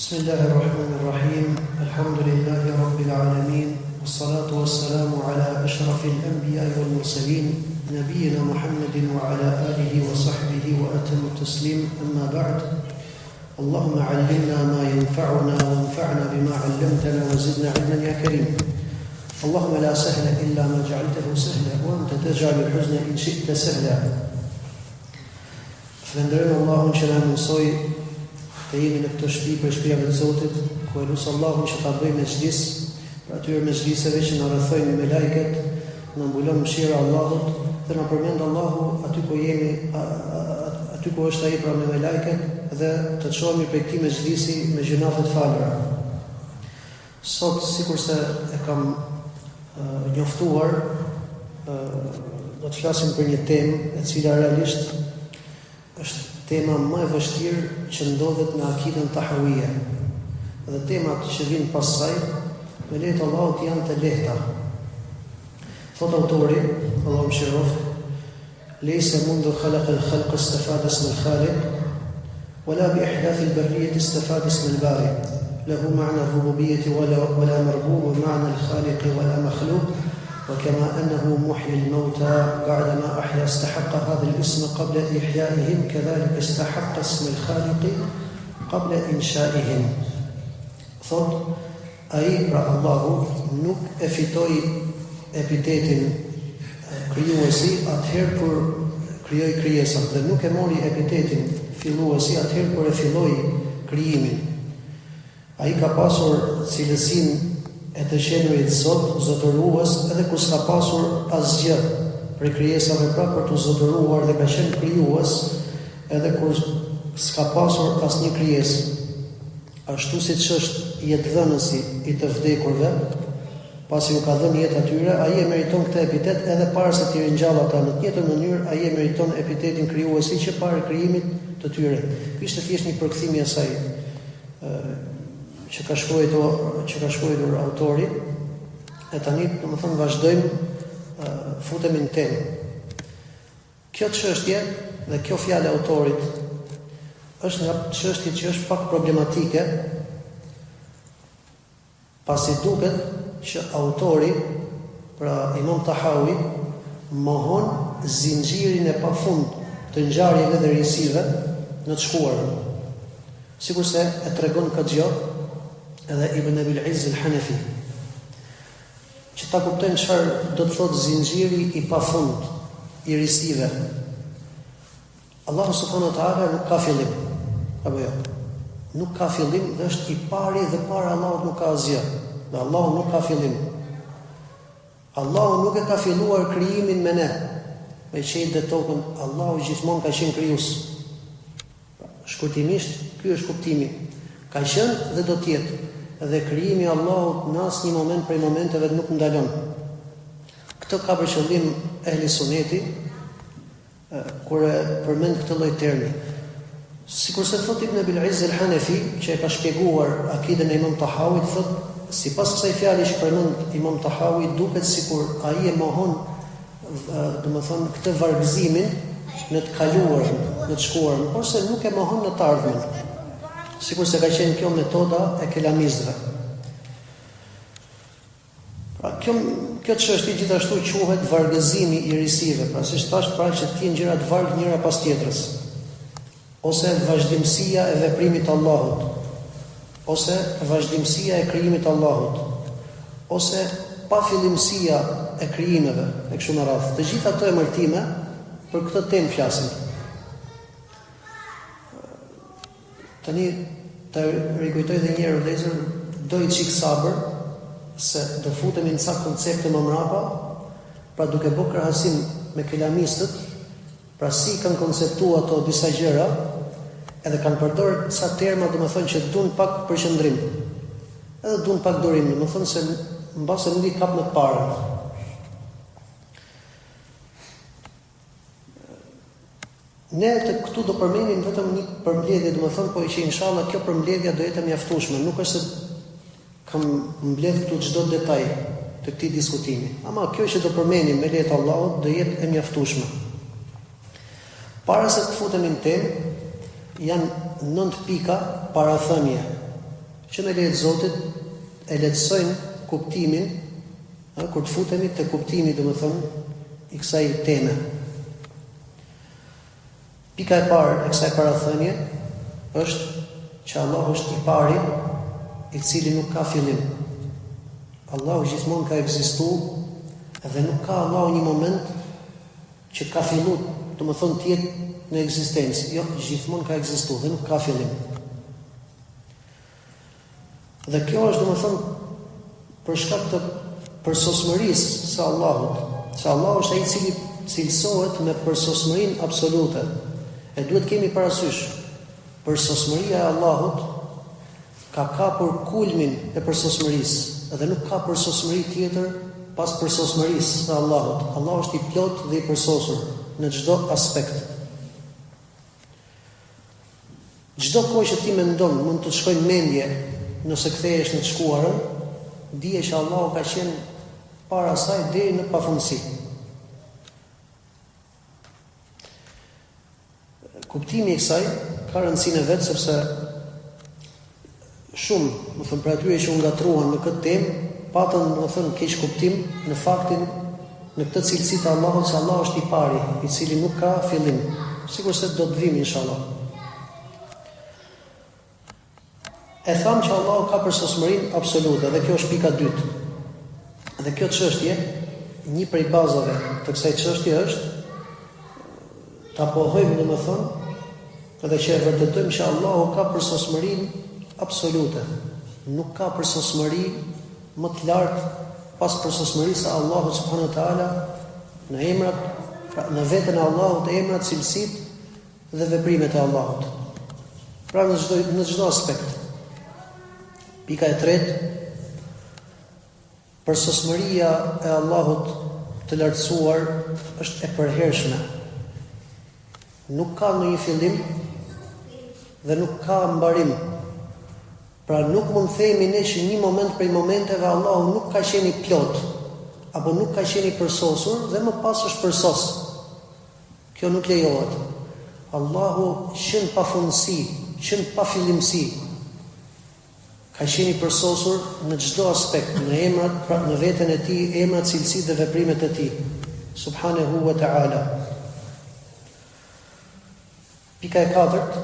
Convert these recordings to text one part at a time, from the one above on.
بسم الله الرحمن الرحيم الحمد لله رب العالمين والصلاة والسلام على أشرف الأنبياء والمرسلين نبينا محمد وعلى آله وصحبه وأتم التسليم أما بعد اللهم علمنا ما ينفعنا وانفعنا بما علمتنا وزدنا علما يا كريم اللهم لا سهل إلا ما جعلته سهلا وأنت تجعل الحزن إن شئت سهلا فلندرنا الله që na mësoi të jemi në këtë shtëpi për shpijave të Zotit, ku e lusë Allahun që ta bëjmë mezhlis, për atyre mezhliseve që na rrethojnë me lajket, na mbulon mëshira e Allahut dhe na përmend Allahu aty ku jemi, aty ku është ai pra me lajket dhe të çohemi prej këtij mezhlisi me gjunafe të falura. Sot sikurse e kam njoftuar, do të flasim për një temë e cila realisht është tema më e vështirë që ndodhet në akidën tahawije. Dhe temat që vinë pas saj, me lehtë Allahut janë të lehta. Thot autori, Allahu mëshiroft, leysa mundu khalaqa al-khalqa istafada isma al-khaliq, wala bi ihdath al-barriyyah istafada isma al-bari. Lahu ma'na ar-rububiyyah wala marbub ma'na al-khaliq wala makhluq. وكما أنه محيي الموتى بعدما أحيا استحق هذا الاسم قبل إحيائهم كذلك استحق اسم الخالق قبل إنشائهم. Thot, ai pra Allahu nuk e fitoi epitetin krijuesi atëherë kur krijoi krijesat dhe nuk e mori epitetin filluesi atëherë kur e filloi krijimin. Ai ka pasur cilësinë e të qenurit zotërues edhe kur s'ka pasur asgjë për krijesave pra për të zotëruar dhe ka qenë krijues edhe kur s'ka pasur asnjë krijesë. Ashtu siç është jetëdhënësi i të vdekurve, pasi u ka dhënë jetë atyre, ai e meriton këtë epitet edhe para se të ringjall ata në të njëjtën mënyrë, ai e meriton epitetin krijuesi që para krijimit të tyre. Ky është thjesht një përkthim i asaj që ka shkruar autori, e tani domethënë vazhdojmë futemi në temë. Kjo çështje dhe kjo fjalë e autorit është nga çështjet që është pak problematike, pasi duket që autori, pra Imam Tahawi, mohon zinxhirin e pafund të ngjarjeve dhe risive në të shkuarën. Sikurse e tregon këtë gjë edhe Ibn Abil Izz al-Hanafi, që ta kuptojnë çfarë do të thotë zinxhiri i pafund i risive. Allahu subhanahu wa taala nuk ka fillim, apo jo? Nuk ka fillim dhe është i pari dhe para Allahut nuk ka asgjë. Dhe Allahu nuk ka fillim. Allahu nuk e ka filluar krijimin me ne, me qiellin dhe tokën. Allahu gjithmonë ka qenë krijues. Shkurtimisht, ky është kuptimi. Ka qenë dhe do të jetë. Dhe krijimi i Allahut në asnjë moment prej momenteve nuk ndalon. Këtë ka për qëllim ehli suneti kur e përmend këtë lloj termi. Sikurse thotë Ibn Abil Izz al-Hanafi, që e ka shpjeguar akidën e Imam Tahawit, thotë sipas kësaj fjale që përmend Imam Tahawi, duket sikur ai e mohon domethënë këtë vargëzimin në të kaluarën, në të shkuarën, ose nuk e mohon në të ardhmen. Sikur se ka qenë kjo metoda e kelamistëve. Pra, kjo çështje gjithashtu quhet vargëzimi i risive, pra siç thash, pra që të jenë gjërat varg njëra pas tjetrës, ose vazhdimësia e veprimit të Allahut, ose vazhdimësia e krijimit të Allahut, ose pafillimësia e krijimeve, e kështu me radhë. Të gjitha këto emërtime për këtë temë flasin. Tani të rikujtoj dhe një herë vëllezër, do i çik sabër se do futemi në ca koncepte më mrapa, pra duke bërë krahasim me kelamistët, pra si kanë konceptuar ato disa gjëra, edhe kanë përdorur ca terma domethënë që duan pak përqendrim. Edhe duan pak durim, domethënë se mbase nuk i kap në të parë. Ne të këtu do përmendim vetëm një përmbledhje, domethënë, po që inshallah kjo përmbledhja do jetë e mjaftueshme, nuk është se kam mbledh këtu çdo detaj të këtij diskutimi. Ama kjo që do përmendim me lehtë Allahut do jetë e mjaftueshme. Para se të futemi në temë, janë 9 pika parathënie që me lejet Zotit e lehtësojnë kuptimin, kur të futemi te kuptimi, domethënë, i kësaj teme. Pika e parë e kësaj parathënie është që Allahu është i pari, i cili nuk ka fillim. Allahu gjithmonë ka ekzistuar dhe nuk ka Allahu një moment që ka filluar, domethënë të jetë në ekzistencë. Jo, gjithmonë ka ekzistuar dhe nuk ka fillim. Dhe kjo është domethënë për shkak të përsosmërisë së Allahut. Se Allahu është ai i cili cilësohet me përsosmërinë absolute. E duhet kemi parasysh, përsosmëria e Allahut ka kapur kulmin e përsosmërisë dhe nuk ka përsosmëri tjetër pas përsosmërisë së Allahut. Allahu është i plot dhe i përsosur në çdo aspekt. Çdo kohë që ti mendon mund të shkojnë mendje nëse kthehesh në të shkuarën, dije që Allahu ka qenë para saj deri në pafundësi. Kuptimi i kësaj ka rëndësinë e vet sepse shumë, më thënë, për atyre që u ngatruan në këtë temë, patën, më thënë, keq kuptim në faktin, në këtë cilësi të Allahut, se Allah është i pari, i cili nuk ka fillim. Sikur se do të vim, inshallah. E thamë që Allahu ka përsosmërinë absolute, dhe kjo është pika dytë. Dhe kjo çështje, një prej bazave të kësaj çështje është ta pohojmë, domethënë, edhe që e vërtetojmë që Allahu ka përsosmërinë absolute. Nuk ka përsosmëri më të lartë pas përsosmërisë së Allahut subhanahu wa taala në emrat, në veten e Allahut, emrat, cilësitë dhe veprimet e Allahut. Pra në çdo aspekt. Pika e tretë, përsosmëria e Allahut të lartësuar është e përhershme. Nuk ka ndonjë fillim dhe nuk ka mbarim. Pra nuk mund të themi ne që një moment prej momenteve Allahu nuk ka qenë i plot apo nuk ka qenë i përsosur dhe më pas është përsos. Kjo nuk lejohet. Allahu qenë pa fundësi, qenë pa fillimsi. Ka qenë i përsosur në çdo aspekt, në emrat, pra në veten e tij, emrat, cilësitë dhe veprimet e tij. Subhanahu wa ta'ala. Pika e katërt,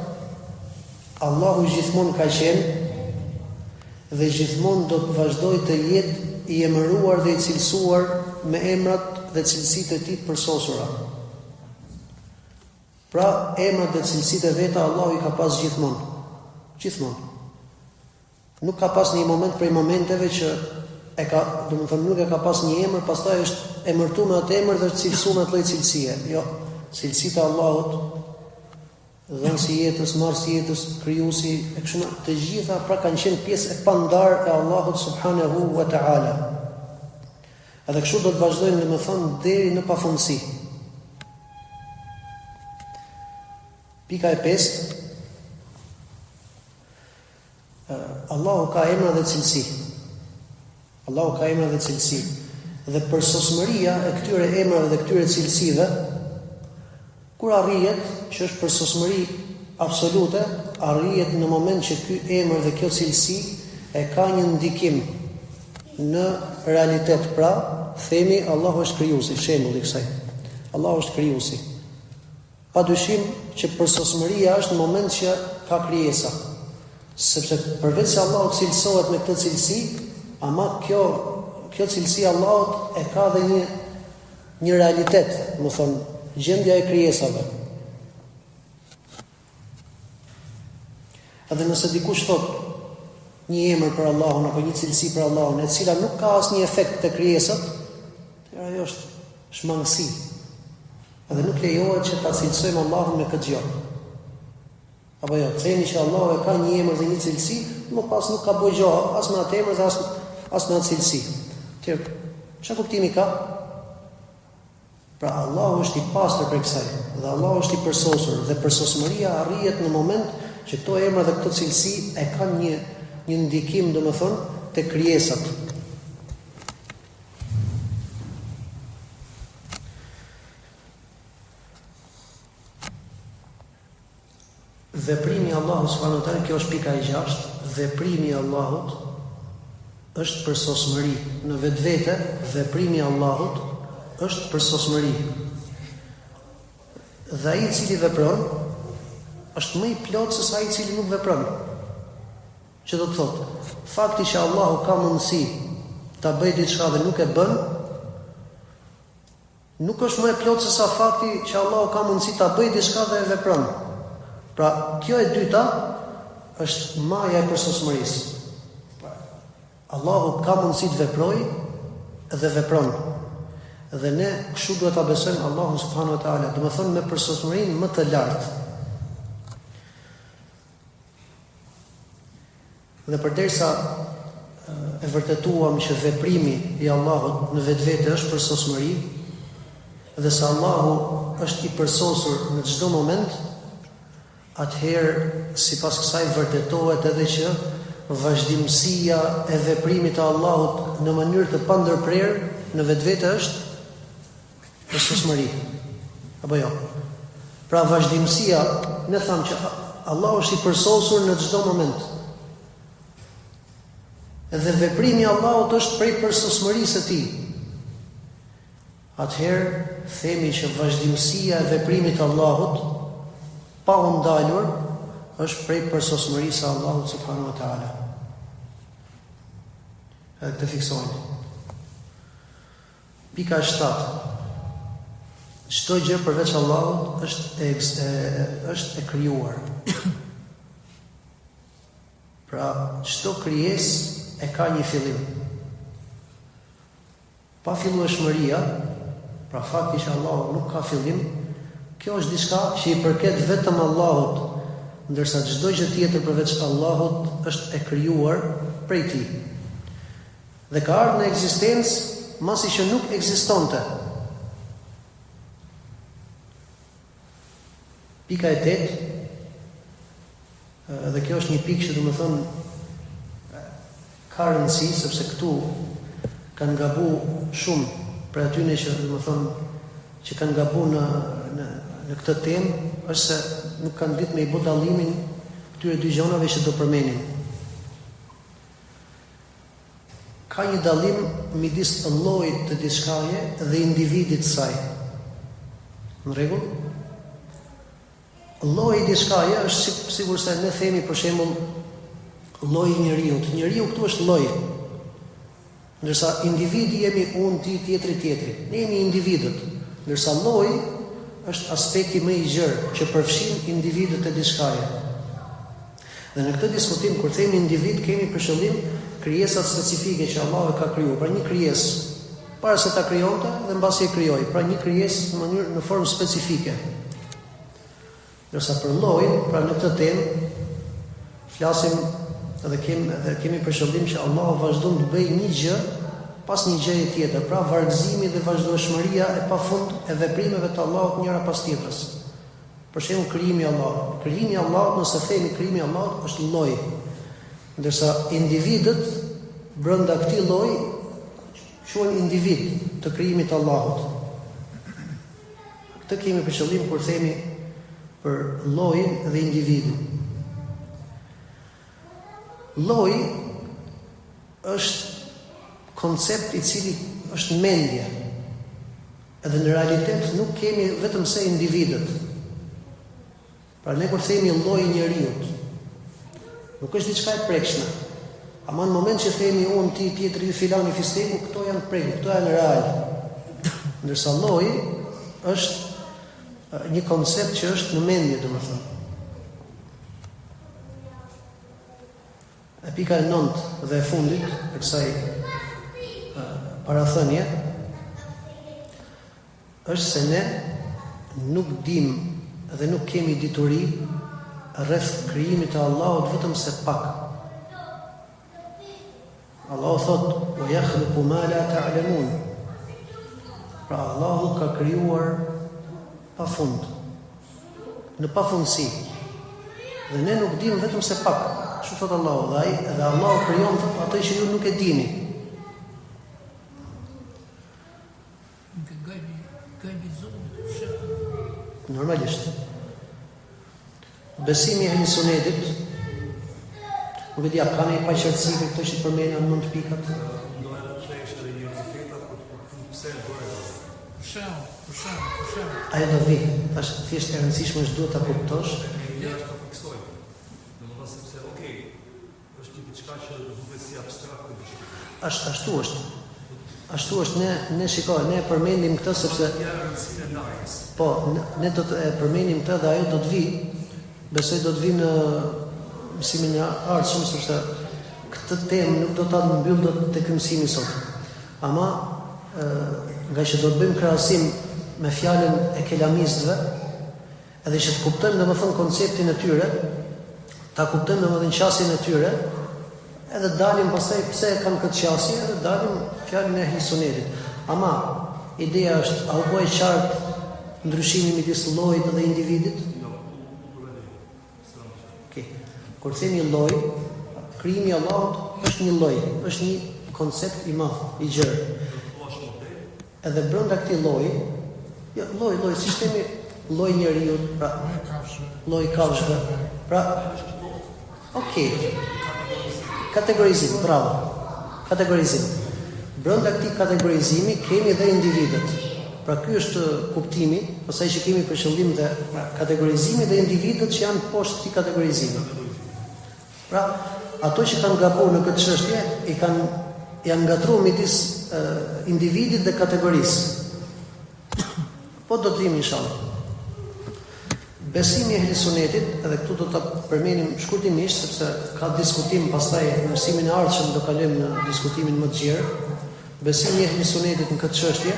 Allahu gjithmonë ka qenë dhe gjithmonë do të vazhdojë të jetë i emëruar dhe i cilësuar me emrat dhe cilësitë e tij të përsosura. Pra, emrat dhe cilësitë e veta Allahu i ka pas gjithmonë. Gjithmonë. Nuk ka pas një moment prej momenteve që e ka, domethënë nuk e ka pas një emër, pastaj është emërtuar me atë emër dhe cilësuar me atë lloj cilësie. Jo, cilësitë e Allahut, dhënësi i jetës, marrësi i jetës, krijuesi, e kështu me të gjitha pra kanë qenë pjesë e pandarë e Allahut subhanahu wa ta'ala. Edhe kështu do të vazhdojnë, domethënë, deri në pafundësi. Pika e 5. Allahu ka emra dhe cilësi. Allahu ka emra dhe cilësi. Dhe përsosmëria e këtyre emrave dhe këtyre cilësive, kur arrihet që është përsosmëri absolute, arrihet në moment që ky emër dhe kjo cilësi e ka një ndikim në realitet. Pra, themi Allahu është krijuesi, shembulli i kësaj. Allahu është krijuesi. Padyshim që përsosmëria është në moment që ka krijesa. Sepse përveç se Allahu cilësohet me këtë cilësi, ama kjo cilësi Allahut e ka dhe një realitet, më thonë, gjendja e krijesave. Edhe nëse dikush thot një emër për Allahun apo një cilësi për Allahun, e cila nuk ka asnjë efekt te krijesat, ajo është shmangësi. Edhe nuk lejohet që ta cilësojmë Allahun me këtë gjë. Apo jo, themi që Allahu e ka një emër dhe një cilësi, më pas nuk ka bëj gjë as me atë emër dhe as me atë cilësi. Çfarë kuptimi ka? Pra Allahu është i pastër për kësaj, dhe Allahu është i përsosur, dhe përsosmëria arrihet në moment që këto emra dhe këto cilësi e kanë një ndikim, domethënë, te krijesat. Veprimi i Allahut subhanuhu teala, kjo është pika e 6, veprimi i Allahut është përsosmëri. Në vetvete veprimi i Allahut është përsosmëri. Dhe ai i cili vepron është më i plotë se ai i cili nuk vepron. Që do të thotë, fakti që Allahu ka mundësi ta bëjë diçka dhe nuk e bën, nuk është më e plotë se sa fakti që Allahu ka mundësi ta bëjë diçka dhe e vepron. Pra, kjo e dyta është maja e përsosmërisë. Allahu ka mundësi të veprojë dhe vepron. Dhe ne kështu duhet ta besojmë Allahun subhanahu wa taala, do të thonë me përsosmërinë më të lartë. Dhe përderisa e vërtetuam që veprimi i Allahut në vetvete është përsosmëri, dhe se Allahu është i përsosur në çdo moment, atëherë sipas kësaj vërtetohet edhe që vazhdimësia e veprimit të Allahut në mënyrë të pandërprerë në vetvete është përsosmëri. Apo jo? Pra vazhdimësia, ne thamë që Allahu është i përsosur në çdo moment. Edhe veprimi i Allahut është prej përsosmërisë së tij. Atëherë themi që vazhdimësia e veprimit të Allahut pa u ndalur është prej përsosmërisë së Allahut subhanahu wa taala. Edhe këtë fiksojmë. Pika 7. Çdo gjë përveç Allahut është e krijuar. Pra, çdo krijesë e ka një fillim. Pa fillueshmëria, pra fakti që Allahu nuk ka fillim, kjo është diçka që i përket vetëm Allahut, ndërsa çdo gjë tjetër përveç Allahut është e krijuar prej tij. Dhe ka ardhur në ekzistencë masi që nuk ekzistonte. Pika e 8, dhe kjo është një pikë që do të thonë ka rëndësi, sepse këtu kanë gabu shumë për atyne që do të thonë që kanë gabu në këtë temë, është se nuk kanë ditë me i bë dallimin këtyre dy gjonave që do përmenim. Ka një dallim midis llojit të diçkaje dhe individit të saj. Në rregull? Lloji i diçkaje është sikur se ne themi për shembull lloji i njeriu. Njeriu këtu është lloj. Ndërsa individi jemi unë, ti, tjetri. Ne jemi individët. Ndërsa lloji është aspekti më i gjerë që përfshin individët e diçkaje. Dhe në këtë diskutim kur themi individ kemi për qëllim krijesat specifike që Allahu ka krijuar. Pra një krijesë para se ta krijonte dhe mbasi e krijoi. Pra një krijesë në formë specifike. Ndërsa për llojin, pra në këtë temë flasim dhe kemi për qëllim që Allahu vazhdon të bëjë një gjë pas një gjëje tjetër, pra vargëzimi dhe vazhdueshmëria e pafund e veprimeve të Allahut njëra pas tjetrës. Për shembull krijimi i Allahut. Krijimi i Allahut, nëse themi krijimi i Allahut është lloj, ndërsa individët brenda këtij lloji quhen individ të krijimit të Allahut. Këtë kemi për qëllim kur themi për llojin dhe individin. Lloji është koncept i cili është mendje. Edhe në realitet nuk kemi vetëm se individët. Pra ne kur themi lloji i njeriut, nuk është diçka e prekshme. Ama në moment që themi unë, ti, tjetri, filani, fisteku, këto janë prekshme, këto janë real. Ndërsa lloji është një koncept që është në mendje, domethënë. E pika e 9 dhe e fundit e kësaj parathënie është se ne nuk dim dhe nuk kemi dituri rreth krijimit të Allahut vetëm se pak. Allahu thot: "Wa yakhluqu ma la ta'lamun." Pra Allahu ka krijuar pafund, në pafundësi. Dhe ne nuk dim vetëm se pak. Që thot Allahu, dhe Allahu krijon atë që ju nuk e dini. Normalisht. Besimi i sunetit Nuk e di, ka një paqërtësi për këto që përmendën në 9 pikat. Do të thësh edhe një rifeta për pse e bëre. Për shemb. Ajo do vi, tash thjesht e rëndësishme është duhet ta kuptosh. Ja është ta fiksoj. Domethënë sepse është një diçka që duhet si abstrakte diçka. Ashtu është ne shikoj, ne përmendim këtë sepse po, ne do të përmendim këtë dhe ajo do të vi. Besoj do të vi në mësimin e ardhshëm sepse këtë temë nuk do ta mbyll dot tek mësimi sot. Ama nga që do të bëjmë krahasim me fjalën e kelamistëve, edhe që të kuptojmë domethënë konceptin e tyre, ta kuptojmë domethënë qasjen e tyre, edhe dalim pastaj pse kanë këtë qasje, edhe dalim fjalën e Ehlisunetit. Ama ideja është, a u bë qartë ndryshimi midis llojit dhe individit? Kur themi lloj, krijimi i Allahut është një lloj, është një koncept i madh, i gjerë. Edhe brenda këtij lloji, lloj sistemi, lloj njeriu, pra lloj kafshëve. Pra, kategorizim, bravo. Kategorizim. Brenda këtij kategorizimi kemi dhe individët. Pra ky është kuptimi, pastaj që kemi për qëllim dhe kategorizimi dhe individët që janë poshtë këtij kategorizimi. Pra, ato që kanë gabuar në këtë çështje janë ngatruar midis individit dhe kategorisë. Po do të vim inshallah. Besimi i Ehlisunetit, edhe këtu do ta përmendim shkurtimisht sepse ka diskutim pastaj në mësimin e ardhshëm do kalojmë në diskutimin më të gjerë. Besimi i Ehlisunetit në këtë çështje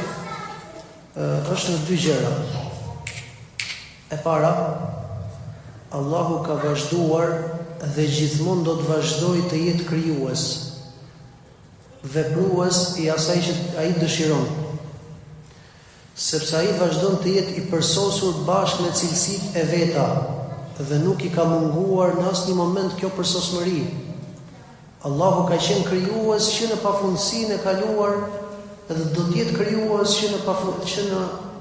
është në dy gjëra. E para, Allahu ka vazhduar dhe gjithmonë do të vazhdojë të jetë krijues, veprues i asaj që ai dëshiron. Sepse ai vazhdon të jetë i përsosur bashkë me cilësitë e veta dhe nuk i ka munguar në asnjë moment kjo përsosmëri. Allahu ka qenë krijues që në pafundësinë e kaluar dhe do të jetë krijues që në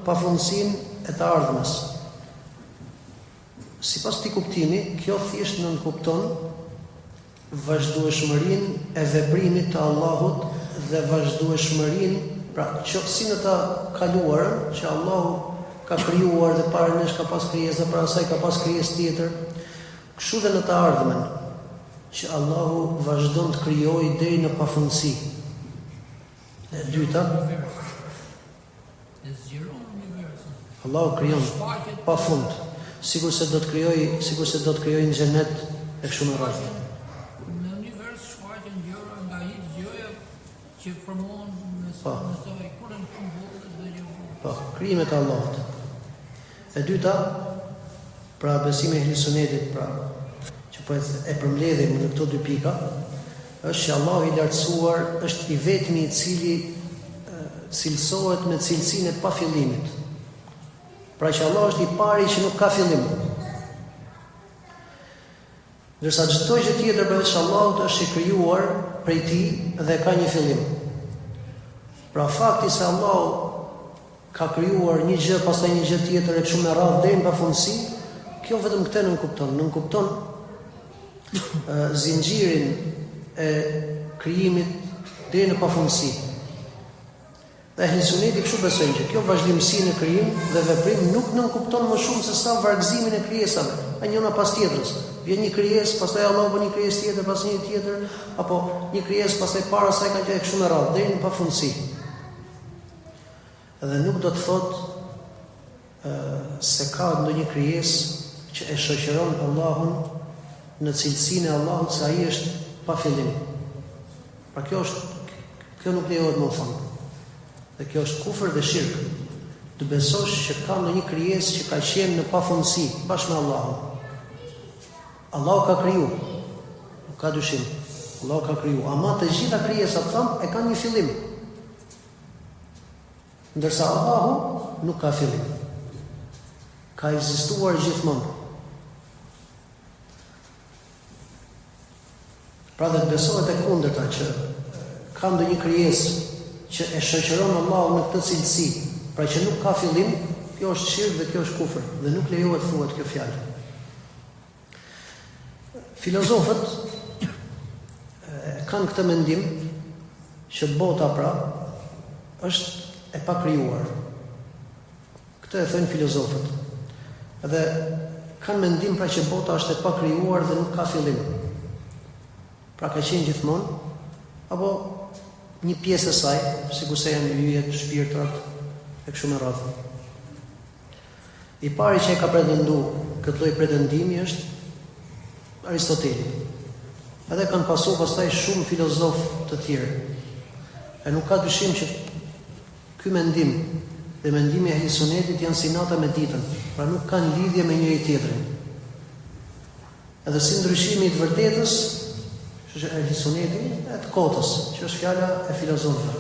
pafundësinë e të ardhmes. Sipas këtij kuptimi, kjo thjesht nënkupton vazhdueshmërinë e veprimit të Allahut dhe vazhdueshmërinë, pra si në të kaluarën, që Allahu ka krijuar dhe para nesh ka pas krijesë, dhe para saj ka pas krijesë tjetër, kështu dhe në të ardhmen, që Allahu vazhdon të krijojë deri në pafundësi. E dyta, Allahu krijon pafund. Sigur se do të krijojë në xhenet e kështu me radhë. Në univers shfaqen gjëra nga hiç gjëja që formohen në soi kurën kumbullës dhe jo. Po, krijimet e Allahut. E dyta, pra besimi i Ehlisunetit, pra që po e përmbledhim në këto dy pika, është që Allahu i lartësuar është i vetmi i cili cilësohet me cilësinë e pafillimit. Pra që Allah është i pari që nuk ka fillim. Ndërsa çdo gjë tjetër përveç Allahut është i krijuar prej tij dhe ka një fillim. Pra fakti se Allahu ka krijuar një gjë, pastaj një gjë tjetër e kështu me radhë deri në pafundësi, kjo vetëm këtë nuk kupton zinxhirin e krijimit deri në pafundësi. Dhe Ehlisuneti kështu besojnë që kjo vazhdimësi në krijim dhe veprim nuk nënkupton më shumë se sa vargëzimin e krijesave, njëra pas tjetrës. Vjen një krijesë, pastaj Allahu bën një krijesë tjetër, pastaj një tjetër, apo një krijesë pastaj para saj ka gjë kështu me radhë deri në pafundësi. Dhe nuk do të thotë se ka ndonjë krijesë që e shoqëron Allahun në cilësinë e Allahut se ai është pa fillim. Pra kjo nuk lejohet më fal. Dhe kjo është kufër dhe shirk. Të besosh që ka ndonjë krijesë që ka qenë në pafundësi bashkë me Allahun. Allahu ka kriju, nuk ka dyshim. Allahu ka kriju, ama të gjitha krijesat e kanë një fillim. Ndërsa Allahu nuk ka fillim. Ka ekzistuar gjithmonë. Pra dhe të besohet e kundërta që ka ndonjë krijesë që e shoqëron Allahu në këtë cilësi, pra që nuk ka fillim, kjo është shirk dhe kjo është kufër, dhe nuk lejohet thuhet kjo fjalë. Filozofët kanë këtë mendim që bota pra është e pakrijuar. Këtë e thënë filozofët. Edhe kanë mendim pra që bota është e pakrijuar dhe nuk ka fillim. Pra ka qenë gjithmonë, apo një pjesë e saj, sikurse janë yjet, shpirtrat e kështu me radhë. I pari që e ka pretenduar këtë lloj pretendimi është Aristoteli. Edhe kanë pasur pastaj shumë filozofë të tjerë. E nuk ka dyshim që ky mendim dhe mendimi e Ahlisunetit janë si nata me ditën, pra nuk kanë lidhje me njëri tjetrin. Edhe si ndryshimi i të vërtetës, që është Ahlisuneti, e të kotës, që është fjala e filozofëve.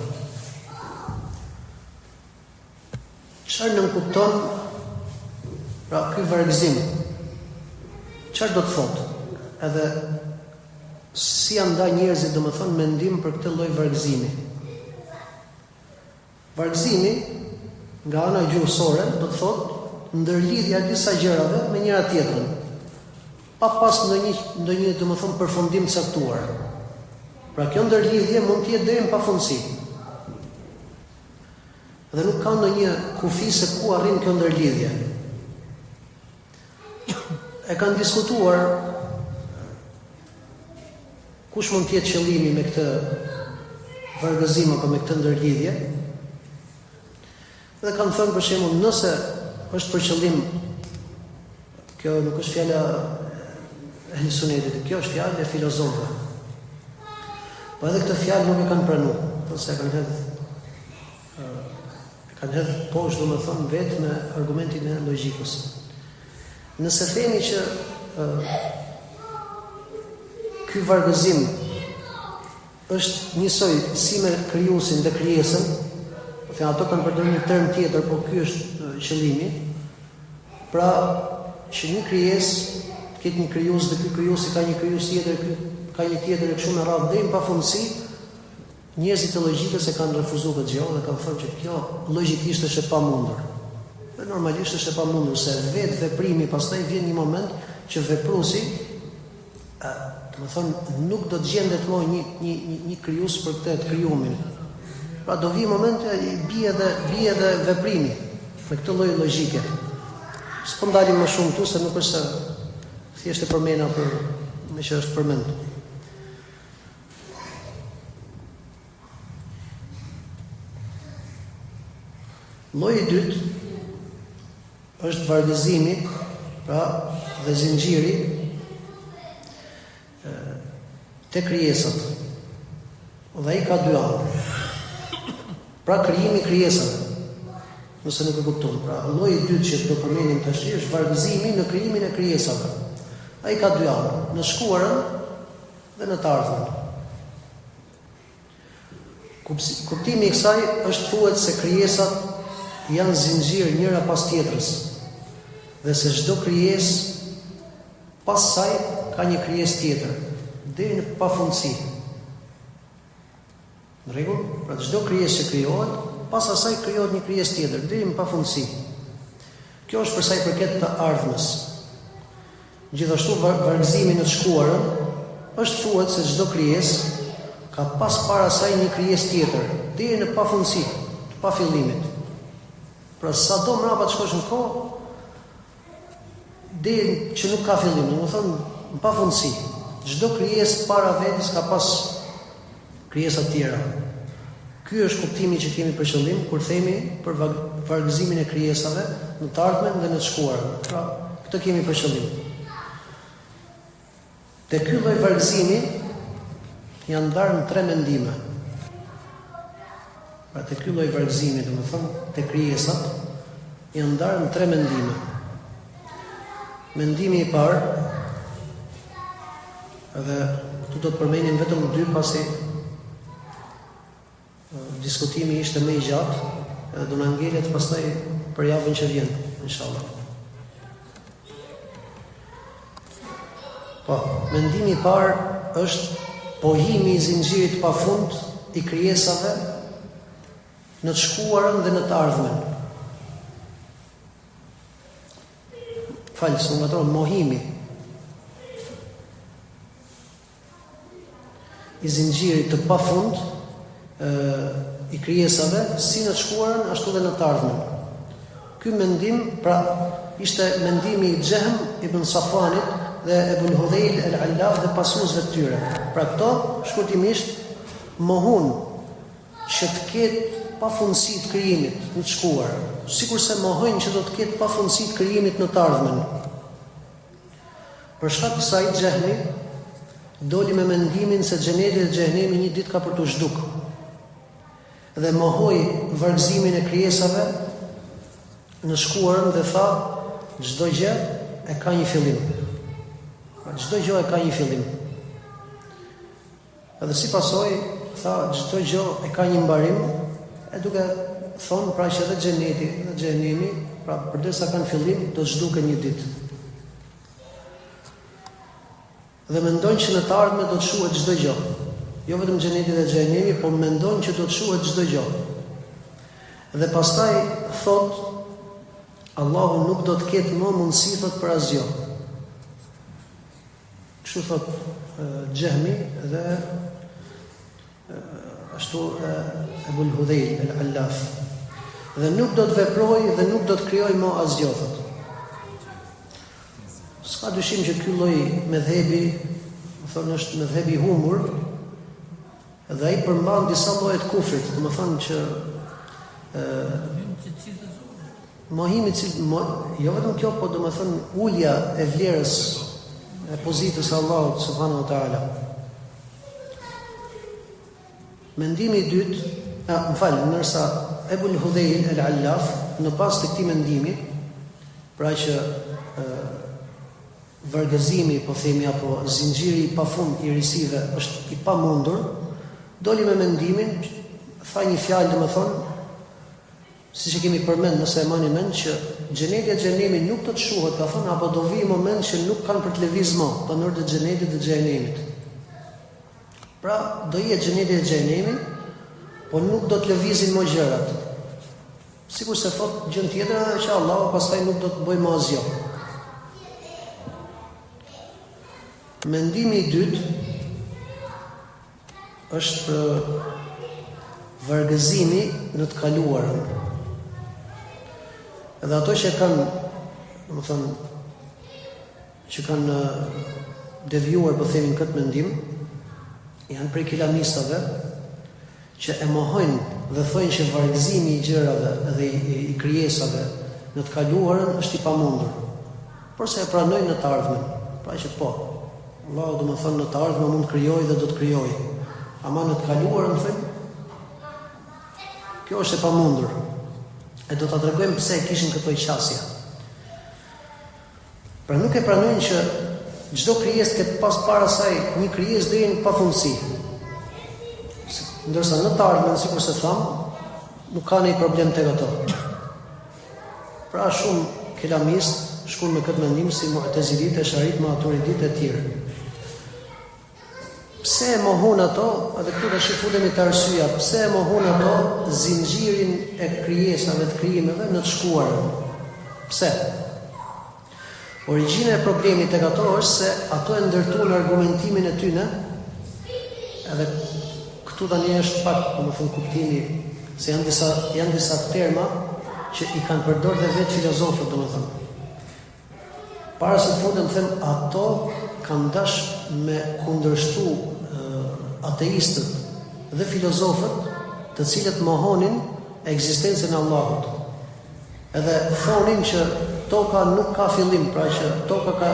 Çfarë nënkupton pra ky vargëzim? Çfarë do të thotë? Edhe si janë nda njerëzit, domethënë, mendim për këtë lloj vargëzimi. Vargëzimi nga ana gjuhësore do të thotë ndërlidhja e disa gjërave me njëra tjetrën, pa pas ndonjë domethënë përfundim të caktuar. Pra kjo ndërlidhje mund të jetë deri në pafundësi. Dhe nuk ka ndonjë kufi se ku arrin kjo ndërlidhje. E kanë diskutuar kush mund të jetë qëllimi me këtë vargëzim apo me këtë ndërlidhje. Dhe kanë thënë për shembull, nëse është për qëllim, kjo nuk është fjala e Ahlisunetit, kjo është fjala e filozofëve. Po edhe këtë fjalë nuk e kanë pranuar, ose kanë hedhur poshtë, domethënë, vetë me argumentin e logjikës. Nëse themi që ky vargëzim është njësoj si me krijuesin dhe krijesën, ato kanë përdorur një term tjetër, por ky është qëllimi. Pra, që një krijesë të ketë një krijues dhe ky krijuesi ka një krijues tjetër, ka një tjetër e kështu me radhë deri në pafundësi, njerëzit e logjikës e kanë refuzuar këtë gjë dhe kanë thënë që kjo logjikisht është e pamundur. Dhe normalisht është e pamundur se vetë veprimi pastaj vjen një moment që vepruesi, domethënë, nuk do të gjendet më një krijues për këtë të krijuamin. Pra do vi momente i bie edhe veprimi me këtë lloj logjike. S'po ndalim më shumë këtu se nuk është se thjesht e përmenda për me që është përmend. Lloji i dytë është vargëzimi, pra dhe zinxhiri te krijesat. Dhe ai ka dy anë. Pra krijimi i krijesave. Nëse nuk e kupton, pra lloji i dytë që do përmendim tash është vargëzimi në krijimin e krijesave. Ai ka dy anë, në shkuarën dhe në të ardhmen. Kuptimi i kësaj është thuhet se krijesat janë zinxhir njëra pas tjetrës. Dhe se çdo krijesë pas saj ka një krijesë tjetër, deri në pafundësi. Në rregull? Pra çdo krijesë që krijohet, pas asaj krijohet një krijesë tjetër, deri në pafundësi. Kjo është për sa i përket të ardhmës. Gjithashtu vargëzimi në të shkuarën është thuhet se çdo krijesë ka pas para saj një krijesë tjetër, deri në pafundësi, të pafillimit. Pra sado mbrapa të shkosh në kohë, deri që nuk ka fillim, domethënë në pafundësi. Çdo krijesë para vetes ka pas krijesa të tjera. Ky është kuptimi që kemi për qëllim kur themi për vargëzimin e krijesave në të ardhmen dhe në të shkuarën. Pra, këtë kemi për qëllim. Te ky lloj vargëzimi janë ndarë në tre mendime. Pra te ky lloj vargëzimi, domethënë te krijesat, janë ndarë në tre mendime. Mendimi i parë, edhe këtu do të përmendim vetëm dy pasi diskutimi ishte më i gjatë, edhe do na ngelet pastaj për javën që vjen, inshallah. Po, mendimi i parë është pohimi i zinxhirit pafund i krijesave në të shkuarën dhe në të ardhmen. Mohimi. i zinxhirit të pafund i krijesave, si në të shkuarën ashtu dhe në të ardhmen. Ky mendim, pra, ishte mendimi i Xehm ibn Safanit dhe Ebul Hudhejl el-Allaf dhe pasuesve të tyre. Pra këto, shkurtimisht, mohun që të ketë pafundësi të krijimit në të shkuar, sikurse mohojnë që do të ketë pafundësi të krijimit në të ardhmen. Për shkak të kësaj Xehmi doli me mendimin se xheneti dhe xhenemi një ditë ka për të zhduk. Dhe mohoi vargëzimin e krijesave në shkuarën dhe tha çdo gjë e ka një fillim. Çdo gjë e ka një fillim. Edhe si pasojë tha çdo gjë e ka një mbarim, e duke thonë pra që edhe xheneti dhe xhenemi, pra përderisa kanë fillim, do të zhduken një ditë. Dhe mendojnë që në të ardhmen do të shuhet çdo gjë. Jo vetëm xheneti dhe xhenemi, por mendojnë që do të shuhet çdo gjë. Dhe pastaj thot Allahu nuk do të ketë më mundësi thot për asgjë. Kështu thot Xehmi dhe ashtu Ebul Hudhejl el-Allaf. Dhe nuk do të veproj dhe nuk do të krijoj më asgjë thot. S'ka dyshim që ky lloj medhebi, thonë është medhebi i humbur, dhe ai përmban disa lloje të kufrit, domethënë që mohimi jo vetëm kjo, por domethënë ulja e vlerës e pozitës së Allahut subhanahu wa taala. Mendimi i dytë, ndërsa Ebul Hudhejl el-Allaf në pas të këtij mendimi, pra që vargëzimi, po themi, apo zinxhiri i pafund i risive është i pamundur, doli me mendimin, tha një fjalë domethënë, siç e kemi përmend nëse e mani mend, që xheneti dhe xhenemi nuk do të shuhet, ka thënë, apo do vijë moment që nuk kanë për të lëvizë më, banorët e xhenetit dhe xhenemit. Pra, do jetë xheneti dhe xhenemi, po nuk do të lëvizin më gjërat. Sikur se thot gjën tjetër që Allahu pastaj nuk do të bëjë më asgjë. Mendimi i dytë është vargëzimi në të kaluarën. Edhe ato që kanë, domethënë, që kanë devijuar, po themin, këtë mendim, janë prej kilamistave që e mohojnë dhe thonë që vargëzimi i gjërave dhe i krijesave në të kaluarën është i pamundur. Por se e pranojnë në të ardhmen. Pra që po, Allahu domethënë në të ardhmen mund të krijojë dhe do të krijojë. Ama në të kaluarën thënë, kjo është e pamundur. E do ta tregojmë pse e kishin këto qasja. Pra nuk e pranojnë që çdo krijesë ka pas para saj një krijesë deri në pafundësi. Ndërsa në të ardhmen, sikur se tham, nuk ka ndonjë problem tek ato. Pra shumë kelamist shkon me këtë mendim si Mu'tazilit, Esharit, Maturidit e tjerë. Pse e mohon ato, edhe këtu tash futemi te arsyeja, pse e mohon ato zinxhirin e krijesave të krijimeve në të shkuarën? Pse? Origjina e problemit tek ato është se ato e ndërtuan argumentimin e tyre, edhe këtu tani është pak, domethënë, kuptimi se janë disa terma që i kanë përdorur dhe vetë filozofët, domethënë. Para se të futem them, ato kanë dash me kundërshtu ateistët dhe filozofët, të cilët mohonin ekzistencën e Allahut. Edhe thonin që toka nuk ka fillim, pra që toka ka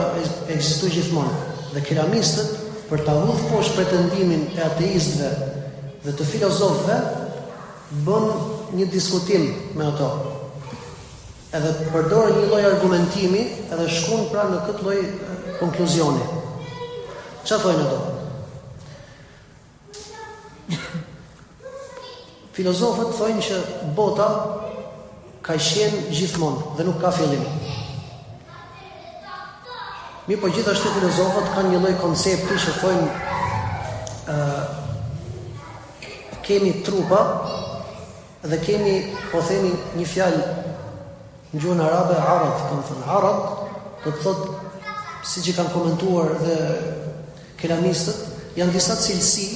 ekzistuar gjithmonë. Dhe keramistët, për ta hudhur poshtë pretendimin e ateistëve dhe të filozofëve, bën një diskutim me ato. Edhe përdorin një lloj argumentimi, edhe shkon pra në këtë lloj konkluzioni. Çfarë thonë ato? Filozofët thonë që bota ka qenë gjithmonë dhe nuk ka fillim. Mirë, po gjithashtu filozofët kanë një lloj koncepti që thonë kemi trupa dhe kemi, po themi, një fjalë në gjuhën arabe, arad, kanë thënë arad, do të thotë, siç e kanë komentuar dhe kelamistët, janë disa cilësi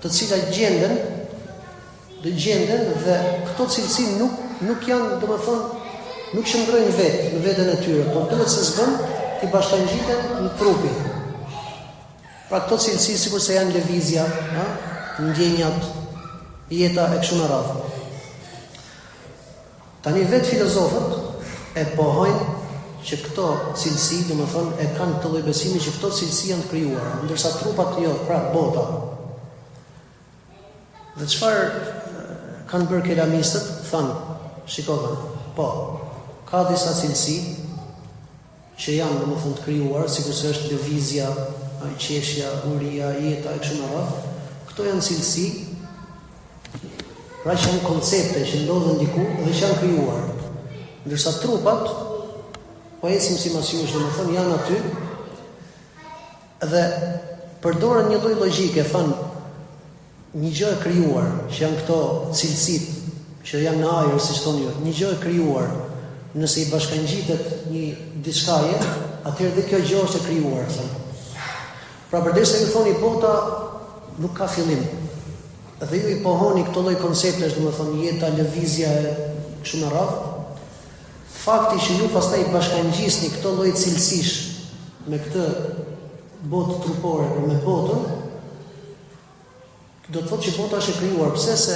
të cilat gjenden dhe këto cilësi nuk janë, domethënë, nuk qëndrojnë në veten e tyre, por duhet se s'bën të bashkangjiten në trupin. Pra këto cilësi sikur se janë lëvizja, ndjenjat, jeta e kështu me radhë. Tani vetë filozofët e pohojnë që këto cilësi, domethënë, e kanë të lloj besimi që këto cilësi janë të krijuara, ndërsa trupat jo, pra bota. Dhe çfarë kanë bërë kelamistët? Thanë, shikoj, po, ka disa cilësi që janë domethënë të krijuara, sikurse është lëvizja, qeshja, uria, jeta e kështu me radhë. Këto janë cilësi, pra që janë koncepte që ndodhen diku dhe që janë krijuar. Ndërsa trupat, po ecim si masiush, domethënë janë aty dhe përdoren një lloj logjike, thonë një gjë e krijuar, që janë këto cilësitë që janë në ajër, siç thonë ju, një gjë e krijuar, nëse i bashkangjitet një diçkaje, atëherë dhe kjo gjë është e krijuar, thonë. Pra përderisa ju thoni bota nuk ka fillim. Dhe ju i pohoni këto lloj konceptesh, domethënë jeta, lëvizja e kështu me radhë. Fakti që ju pastaj i bashkangjisni këto lloj cilësish me këtë botë trupore or me botën, do të thotë që bota është e krijuar. Pse? Se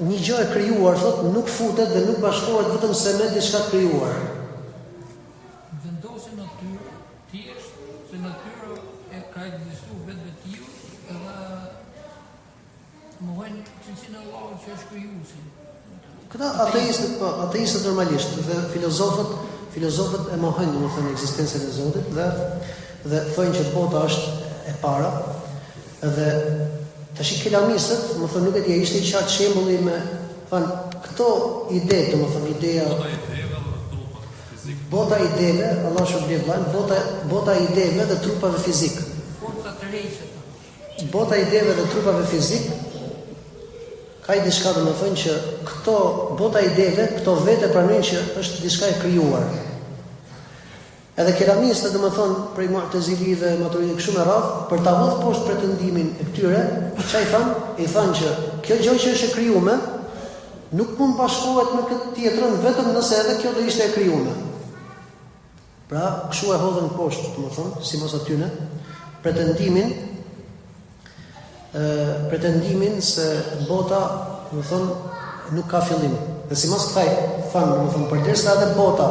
një gjë e krijuar thotë nuk futet dhe nuk bashkohet vetëm se me diçka të krijuar. Vendosin natyrë, thjesht se natyra e ka ekzistuar vetvetiw edhe mohojnë cilësinë e Allahut që është krijuesi. Këta ateistët normalisht dhe filozofët e mohojnë domethënë ekzistencën e Zotit dhe thonë që bota është e para dhe tash kelamistët, domethënë nuk e di, ishte i qartë shembulli me thonë këto ide, domethënë ideja bota e ideve, Allah shpërblet, bota e ideve dhe trupave fizik. Forca të rrejshme. Bota e ideve dhe trupave fizik ka i diçka domethënë që këto bota e ideve, këto vete pranojnë që është diçka e krijuar. Edhe kelamistët domethënë prej Mu'tazilive, Maturidëve kështu me radhë, për ta hodhur poshtë pretendimin e këtyre, çfarë i thanë? I thanë që kjo gjë që është e krijuar nuk mund bashkohet me këtë tjetrën vetëm nëse edhe kjo do ishte e krijuar. Pra, kështu e hodhën poshtë, domethënë, sipas atyne, pretendimin se bota, domethënë, nuk ka fillim. Dhe sipas kësaj thanë, domethënë, përderisa edhe bota,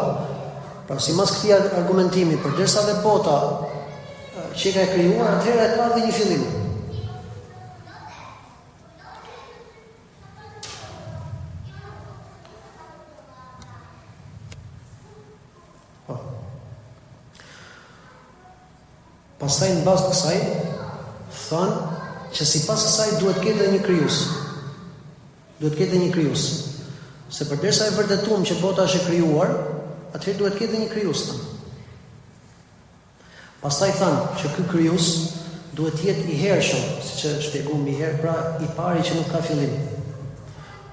pra sipas këtij argumentimi, përderisa edhe bota që ka krijuar, atëherë ka dhe një fillim. Pastaj në bazë të kësaj thonë që sipas kësaj duhet ketë një krijues. Duhet ketë një krijues. Se përderisa e vërtetuam që bota është e krijuar, atëherë duhet ketë një krijues. Pastaj thonë që ky krijues duhet të jetë i hershëm, siç e shpjeguam më herë, pra i pari që nuk ka fillim.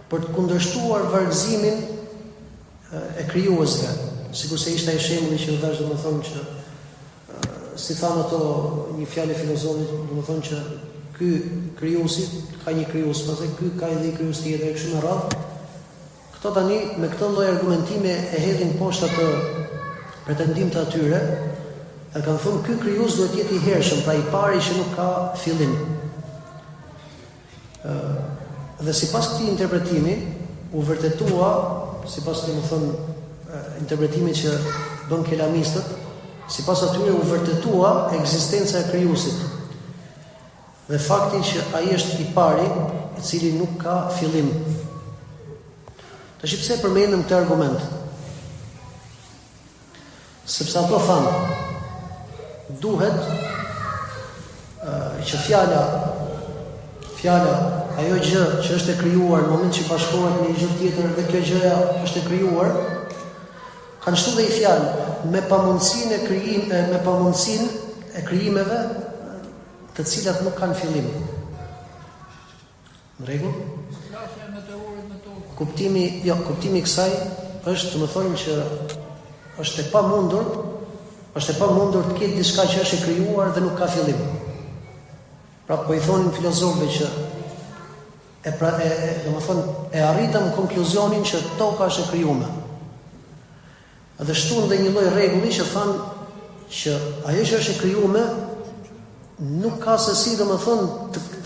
Për të kundërshtuar vargëzimin e krijuesve, sikurse ishte ai shembulli që u dhash domethënë që si thanë ato një fjalë filozofit, domethënë që ky krijuesi ka një krijues, pastaj ky ka edhe një krijues tjetër kështu me radhë. Këto tani me këtë lloj argumentime e hedhin poshtë atë pretendim të atyre, e kanë thënë ky krijues duhet të jetë i hershëm, pra i pari që nuk ka fillim. Dhe sipas këtij interpretimi u vërtetua, sipas domethënë interpretimit që bën kelamistët, sipas atyre u vërtetua ekzistenca e krijuesit. Dhe fakti që ai është i pari, i cili nuk ka fillim. Tash pse përmendëm këtë argument? Sepse ato thanë duhet që fjala ajo gjë që është e krijuar në moment që bashkohet me një gjë tjetër dhe kjo gjë është e krijuar, kanë shtuar dhe i fjalë me pamundësinë e krijimeve të cilat nuk kanë fillim. Në rregull? Kuptimi i kësaj është, domethënë që është e pamundur të ketë diçka që është e krijuar dhe nuk ka fillim. Pra po i thonin filozofëve që e arritëm konkluzionin që toka është e krijuar. Dhe shtuan dhe një lloj rregulli që thanë që ajo që është e krijuar nuk ka se si të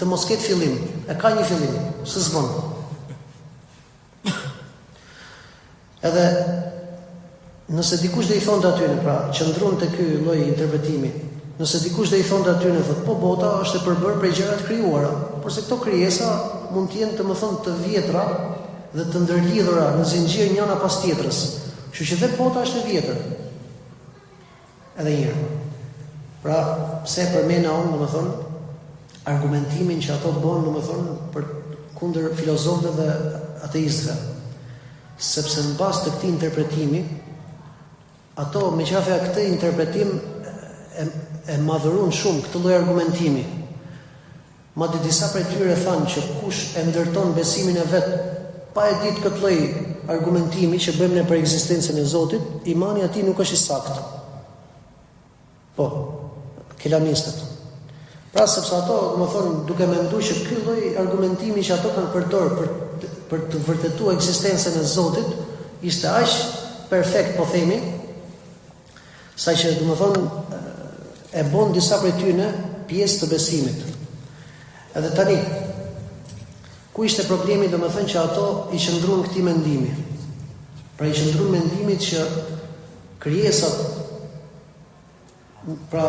mos ketë fillim. E ka një fillim, s'zbon. Edhe nëse dikush do I thonte aty, pra qëndron te ky lloj interpretimi. Nëse dikush do I thonte aty në thotë, po bota është e përbërë prej gjërave të krijuara, por se këto krijesa mund të jenë të vjetra dhe të ndërlidhura në zinxhir njëra pas tjetrës. Kështu që dhe bota është e vjetër. Edhe një herë. Pra, pse përmenda unë, argumentimin që ato bën, për kundër filozofëve dhe ateistëve. Sepse në bazë të këtij interpretimi, ato me qafja këtë interpretim e madhërun shumë këtë lloj argumentimi. Madje disa prej tyre thanë që kush e ndërton besimin e vet pa e ditë këtë lloj argumentimi që bëjmë ne për ekzistencën e Zotit, imani atij nuk është I saktë. Po, kelamistët. Pra sepse ato, duke menduar që ky lloj argumentimi që ato kanë përdorur për të vërtetuar ekzistencën e Zotit, ishte aq perfekt, po themi, saqë e bën disa prej tyre pjesë të besimit. Edhe tani, ku ishte problemi, që ato I qëndruan këtij mendimi. Pra I qëndruan mendimit që krijesat, pra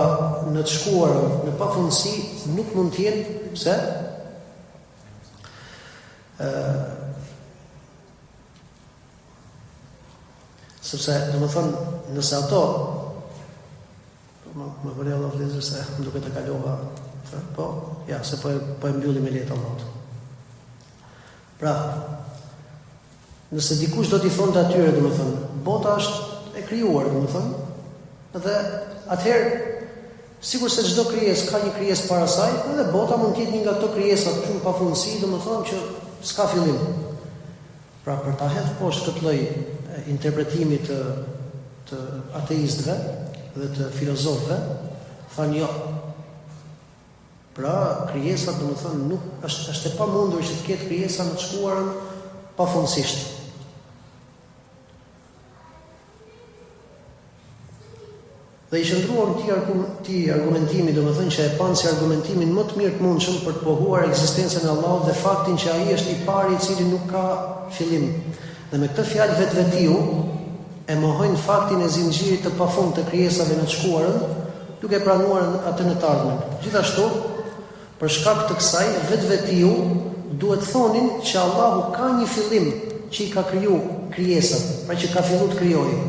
në të shkuarën, në pafundësi, nuk mund të jenë, pse? Sepse, nëse ato, më bëri Allah vlezër se më duket të kalova, po, ja, se po e mbyllim me letë Allahut. Pra, nëse dikush do t'i thonë të atyre, bota është e krijuar, dhe atëherë, sikur se çdo krijesë ka një krijesë para saj, edhe bota mund të jetë një nga ato krijesa të shumë pafundësi, që s'ka fillim. Pra, për ta hedhur poshtë këtë lloj interpretimi të ateistëve dhe të filozofëve, thanë jo. Pra, krijesat nuk është e pamundur që të ketë krijesa në të shkuarën pafundësisht. Dhe I qëndruan ti argumentimi, që e panë si argumentimin më të mirë të mundshëm për të pohuar ekzistencën e Allahut dhe faktin që ai është I pari I cili nuk ka fillim. Dhe me këtë fjalë vetvetiu e mohojnë faktin e zinxhirit të pafund të krijesave në të shkuarën, duke pranuar atë në të ardhmen. Gjithashtu, për shkak të kësaj, vetvetiu duhet thonin që Allahu ka një fillim që I ka kriju krijesat, pra që ka filluar të krijojë.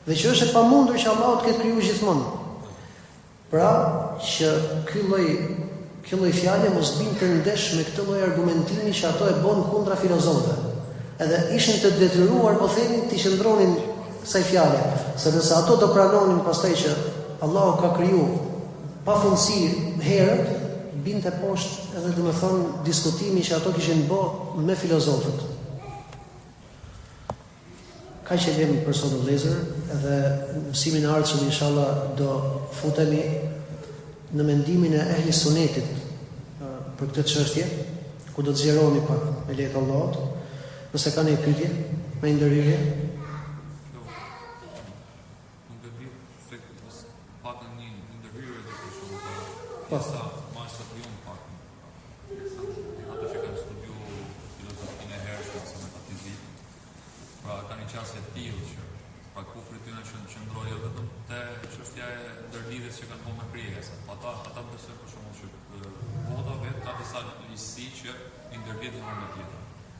Dhe që është e pamundur që Allahu të ketë krijuar gjithmonë. Pra, që ky lloj fjale mos binte ndesh me këtë lloj argumentimi që ato e bën kundra filozofëve. Edhe ishin të detyruar, po themi, të qëndronin kësaj fjale, sepse ato do pranonin pastaj që Allahu ka krijuar pafundësi herët, binte poshtë edhe diskutimi që ato kishin bërë me filozofët. Ka që vemi për sot vëllezër, edhe mësimin e ardhshëm inshallah do futemi në mendimin e ehli sunetit për këtë çështje, ku do të zgjerohemi pak me lehtë Allahut. Nëse ka një pyetje, me ndërhyrje. Nuk e di se pak një ndërhyrje do të shoh. Sa më së trium pak. Ata që kanë studiuar filozofinë e hershme ose metafizik. Pra kanë një çast të tillë që pra kufri tyne që qëndrojë vetëm te çështja e ndërlidhjes që kanë bërë me krijesat. Ata besojnë për shembull që bota vetë ka disa ligjësi që I ndërlidhen me tjetër.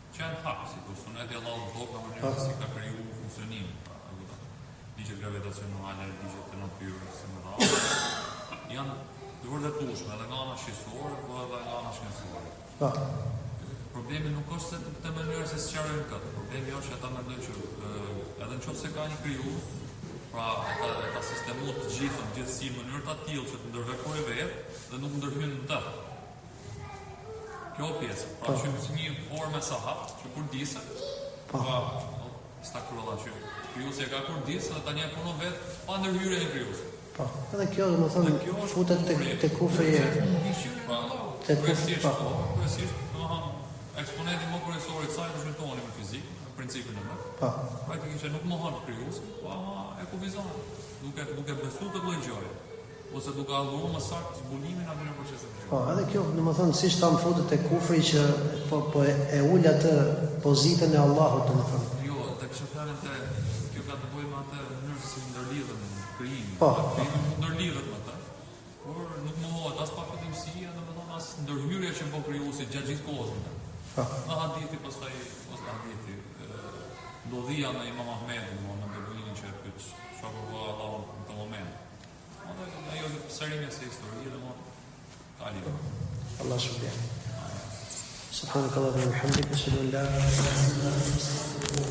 Që janë hak, si kur suneti Allahut tokë në mënyrë si ka kriju funksionimin, ligjet gravitacionale, ligjet të natyrës, janë të vërtetueshme edhe nga ana shqetësore, po edhe nga ana shkencore. Problemi nuk është se të mënyrë se sqarojnë këtë. Problemi është që ata mendojnë që edhe nëse ka një krijues, pra ata sistemuar të gjithë në gjithësi në mënyrë të tillë që të ndërveprojë vetë dhe nuk ndërhyjnë në të. Kjo pjesë, pra që si një formë sahab, që kur disë, sta kërëlla që krijuesi e ka kur disë, dhe tani e punon vetë, pa ndërhyrje e krijuesit. Edhe kjo dhe më thonë, futet të kufri e... Kryesisht, Eksponenti më kryesor i kësaj është metoni me fizikë, në principin e vet. Po. Praktikisht nuk mohon krijuesin, po e kufizon. Duke besuar të lloj gjëje, ose duke adhuruar më saktë zbulimin aty në procesin. Po, edhe kjo, domethënë, siç ta mfutet e kufri që po e ul atë pozitën e Allahut, domethënë. Jo, tek shëntetën kjo ka të bëjë me atë mënyrë si ndërlidhen krijimi. Po. Krijimi ndërlidhet me atë. Por nuk mohohet as pa fatësia, domethënë as ndërhyrja që bën krijuesi gjatë gjithë kohës. Po. Në hadithi pastaj ose hadithi ndodhia me Imam Ahmedin, në Beduinin që e pyet çfarë po Allahu në këtë moment. Ajo sërinë se historia dhe më tali. Allah shpëlbej. Subhanakallahumma wa bihamdika ashhadu an la ilaha illa anta astaghfiruka